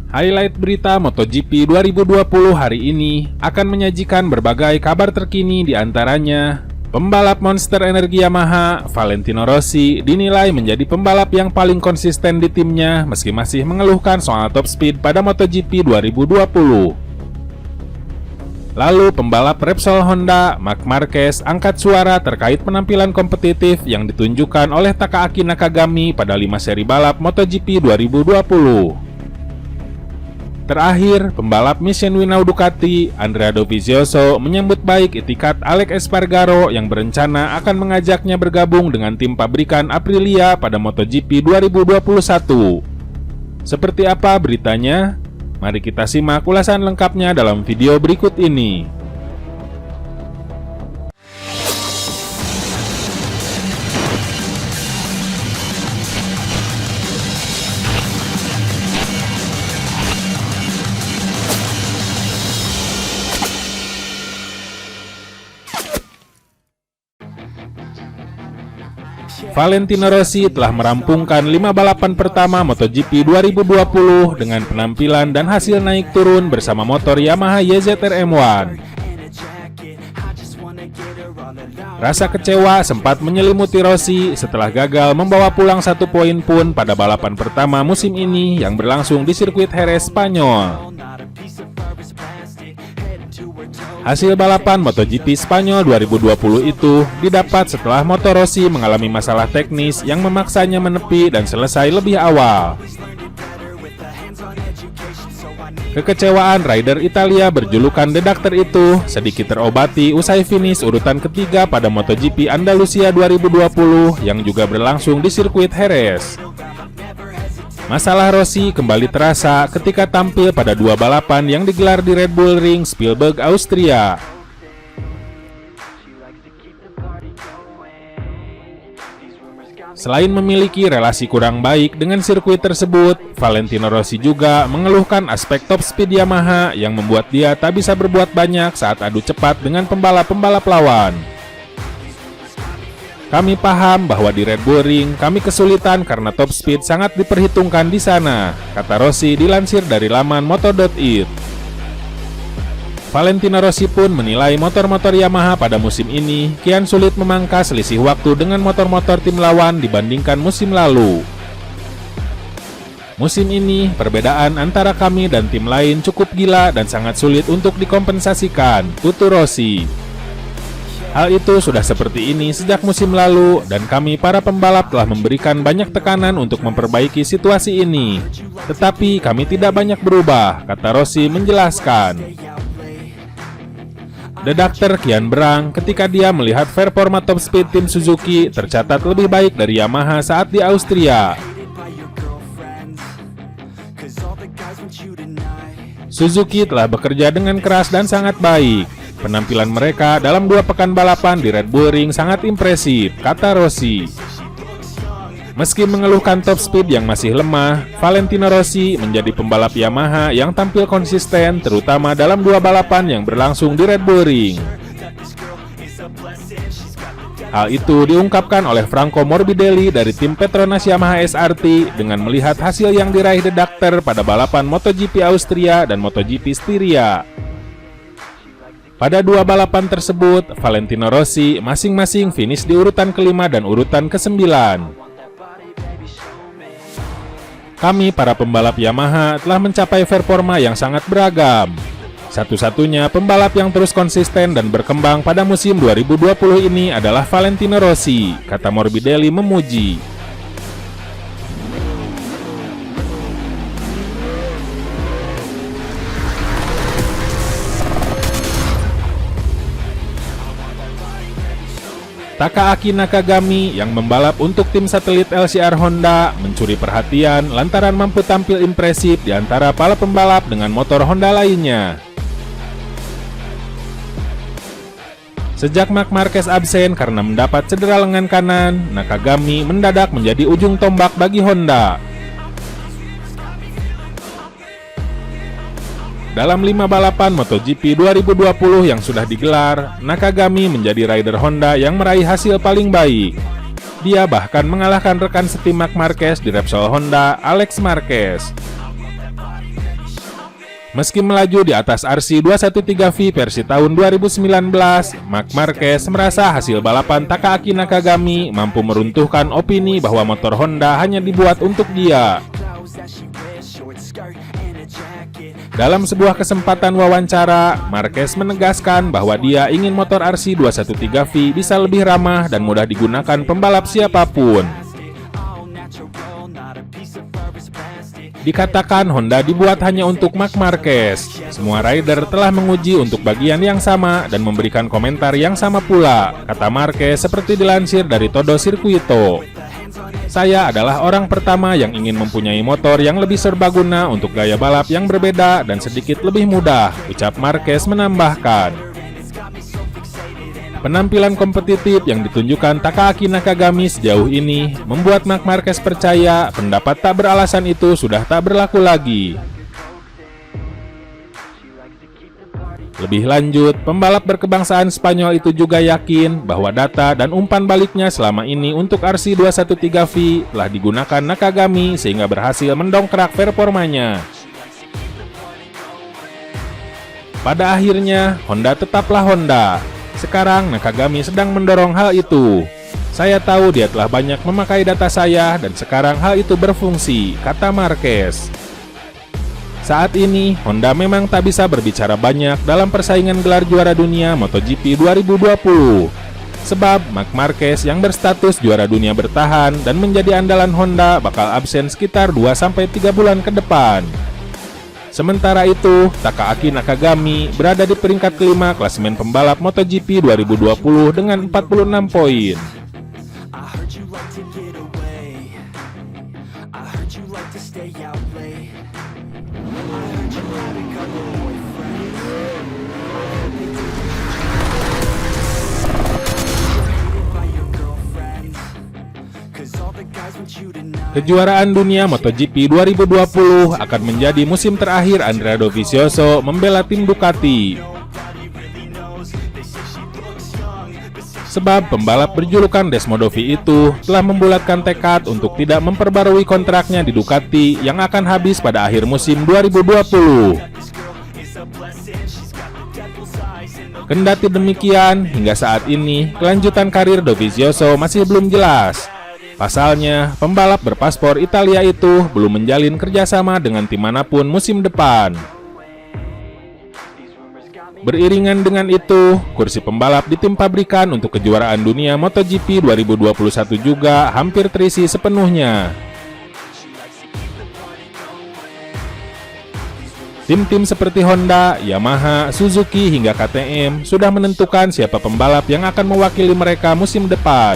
Highlight berita MotoGP 2020 hari ini akan menyajikan berbagai kabar terkini, di antaranya pembalap monster energi Yamaha, Valentino Rossi, dinilai menjadi pembalap yang paling konsisten di timnya meski masih mengeluhkan soal top speed pada MotoGP 2020. Lalu pembalap Repsol Honda, Marc Marquez, angkat suara terkait penampilan kompetitif yang ditunjukkan oleh Takaaki Nakagami pada 5 seri balap MotoGP 2020. Terakhir, pembalap Michelin Ducati, Andrea Dovizioso, menyambut baik itikat Alex Espargaro yang berencana akan mengajaknya bergabung dengan tim pabrikan Aprilia pada MotoGP 2021. Seperti apa beritanya? Mari kita simak ulasan lengkapnya dalam video berikut ini. Valentino Rossi telah merampungkan 5 balapan pertama MotoGP 2020 dengan penampilan dan hasil naik turun bersama motor Yamaha YZR M1. Rasa kecewa sempat menyelimuti Rossi setelah gagal membawa pulang 1 poin pun pada balapan pertama musim ini yang berlangsung di sirkuit Jerez, Spanyol. Hasil balapan MotoGP Spanyol 2020 itu didapat setelah motor Rossi mengalami masalah teknis yang memaksanya menepi dan selesai lebih awal. Kekecewaan rider Italia berjulukan The Doctor itu sedikit terobati usai finish urutan ketiga pada MotoGP Andalusia 2020 yang juga berlangsung di sirkuit Jerez. Masalah Rossi kembali terasa ketika tampil pada 2 balapan yang digelar di Red Bull Ring, Spielberg, Austria. Selain memiliki relasi kurang baik dengan sirkuit tersebut, Valentino Rossi juga mengeluhkan aspek top speed Yamaha yang membuat dia tak bisa berbuat banyak saat adu cepat dengan pembalap-pembalap lawan. Kami paham bahwa di Red Bull Ring kami kesulitan karena top speed sangat diperhitungkan di sana, kata Rossi dilansir dari laman moto.it. Valentino Rossi pun menilai motor-motor Yamaha pada musim ini kian sulit memangkas selisih waktu dengan motor-motor tim lawan dibandingkan musim lalu. Musim ini, perbedaan antara kami dan tim lain cukup gila dan sangat sulit untuk dikompensasikan, tutur Rossi. Hal itu sudah seperti ini sejak musim lalu dan kami para pembalap telah memberikan banyak tekanan untuk memperbaiki situasi ini. Tetapi kami tidak banyak berubah, kata Rossi menjelaskan. The Doctor kian berang ketika dia melihat performa top speed tim Suzuki tercatat lebih baik dari Yamaha saat di Austria. Suzuki telah bekerja dengan keras dan sangat baik. Penampilan mereka dalam 2 pekan balapan di Red Bull Ring sangat impresif, kata Rossi. Meski mengeluhkan top speed yang masih lemah, Valentino Rossi menjadi pembalap Yamaha yang tampil konsisten terutama dalam 2 balapan yang berlangsung di Red Bull Ring. Hal itu diungkapkan oleh Franco Morbidelli dari tim Petronas Yamaha SRT dengan melihat hasil yang diraih The Doctor pada balapan MotoGP Austria dan MotoGP Styria. Pada 2 balapan tersebut, Valentino Rossi masing-masing finish di urutan ke-5 dan urutan ke-9. Kami para pembalap Yamaha telah mencapai performa yang sangat beragam. Satu-satunya pembalap yang terus konsisten dan berkembang pada musim 2020 ini adalah Valentino Rossi, kata Morbidelli memuji. Takaaki Nakagami yang membalap untuk tim satelit LCR Honda mencuri perhatian lantaran mampu tampil impresif di antara para pembalap dengan motor Honda lainnya. Sejak Marc Marquez absen karena mendapat cedera lengan kanan, Nakagami mendadak menjadi ujung tombak bagi Honda. Dalam 5 balapan MotoGP 2020 yang sudah digelar, Nakagami menjadi rider Honda yang meraih hasil paling baik. Dia bahkan mengalahkan rekan setim Marc Marquez di Repsol Honda, Alex Marquez. Meski melaju di atas RC213V versi tahun 2019, Marc Marquez merasa hasil balapan Takaaki Nakagami mampu meruntuhkan opini bahwa motor Honda hanya dibuat untuk dia. Dalam sebuah kesempatan wawancara, Marquez menegaskan bahwa dia ingin motor RC213V bisa lebih ramah dan mudah digunakan pembalap siapapun. Dikatakan Honda dibuat hanya untuk Marc Marquez. Semua rider telah menguji untuk bagian yang sama dan memberikan komentar yang sama pula, kata Marquez seperti dilansir dari Todo Circuito. Saya adalah orang pertama yang ingin mempunyai motor yang lebih serbaguna untuk gaya balap yang berbeda dan sedikit lebih mudah, ucap Marquez menambahkan. Penampilan kompetitif yang ditunjukkan Takaaki Nakagami sejauh ini membuat Marc Marquez percaya pendapat tak beralasan itu sudah tak berlaku lagi. Lebih lanjut, pembalap berkebangsaan Spanyol itu juga yakin bahwa data dan umpan baliknya selama ini untuk RC213V telah digunakan Nakagami sehingga berhasil mendongkrak performanya. Pada akhirnya, Honda tetaplah Honda. Sekarang Nakagami sedang mendorong hal itu. Saya tahu dia telah banyak memakai data saya dan sekarang hal itu berfungsi, kata Marquez. Saat ini, Honda memang tak bisa berbicara banyak dalam persaingan gelar juara dunia MotoGP 2020. Sebab Marc Marquez yang berstatus juara dunia bertahan dan menjadi andalan Honda bakal absen sekitar 2-3 bulan ke depan. Sementara itu, Takaaki Nakagami berada di peringkat kelima klasemen pembalap MotoGP 2020 dengan 46 poin. Kejuaraan dunia MotoGP 2020 akan menjadi musim terakhir Andrea Dovizioso membela tim Ducati. Sebab pembalap berjulukan Desmodovi itu telah membulatkan tekad untuk tidak memperbarui kontraknya di Ducati yang akan habis pada akhir musim 2020. Kendati demikian, hingga saat ini kelanjutan karir Dovizioso masih belum jelas. Pasalnya, pembalap berpaspor Italia itu belum menjalin kerjasama dengan tim manapun musim depan. Beriringan dengan itu, kursi pembalap di tim pabrikan untuk kejuaraan dunia MotoGP 2021 juga hampir terisi sepenuhnya. Tim-tim seperti Honda, Yamaha, Suzuki hingga KTM sudah menentukan siapa pembalap yang akan mewakili mereka musim depan.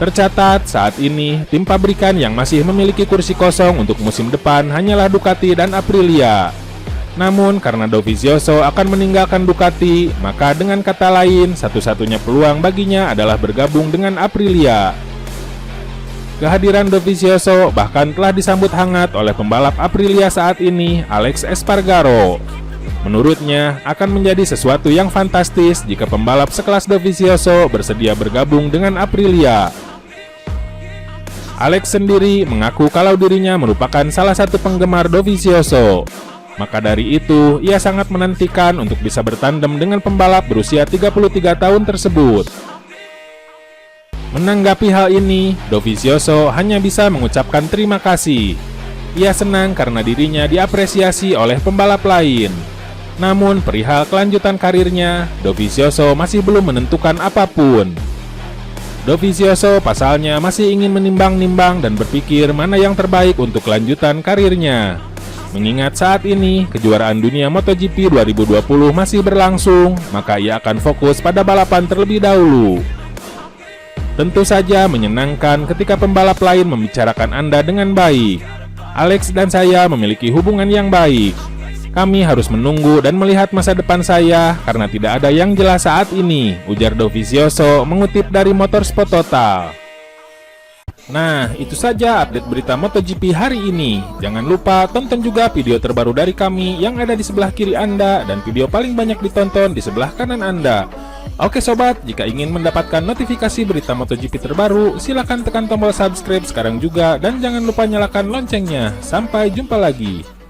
Tercatat, saat ini, tim pabrikan yang masih memiliki kursi kosong untuk musim depan hanyalah Ducati dan Aprilia. Namun, karena Dovizioso akan meninggalkan Ducati, maka dengan kata lain, satu-satunya peluang baginya adalah bergabung dengan Aprilia. Kehadiran Dovizioso bahkan telah disambut hangat oleh pembalap Aprilia saat ini, Alex Espargaro. Menurutnya, akan menjadi sesuatu yang fantastis jika pembalap sekelas Dovizioso bersedia bergabung dengan Aprilia. Alex sendiri mengaku kalau dirinya merupakan salah satu penggemar Dovizioso. Maka dari itu, ia sangat menantikan untuk bisa bertandem dengan pembalap berusia 33 tahun tersebut. Menanggapi hal ini, Dovizioso hanya bisa mengucapkan terima kasih. Ia senang karena dirinya diapresiasi oleh pembalap lain. Namun, perihal kelanjutan karirnya, Dovizioso masih belum menentukan apapun. Dovizioso pasalnya masih ingin menimbang-nimbang dan berpikir mana yang terbaik untuk kelanjutan karirnya. Mengingat saat ini kejuaraan dunia MotoGP 2020 masih berlangsung, maka ia akan fokus pada balapan terlebih dahulu. Tentu saja menyenangkan ketika pembalap lain membicarakan Anda dengan baik. Alex dan saya memiliki hubungan yang baik. Kami harus menunggu dan melihat masa depan saya karena tidak ada yang jelas saat ini, ujar Dovizioso mengutip dari Motorsport Total. Nah, itu saja update berita MotoGP hari ini. Jangan lupa tonton juga video terbaru dari kami yang ada di sebelah kiri Anda dan video paling banyak ditonton di sebelah kanan Anda. Oke sobat, jika ingin mendapatkan notifikasi berita MotoGP terbaru, silakan tekan tombol subscribe sekarang juga dan jangan lupa nyalakan loncengnya. Sampai jumpa lagi.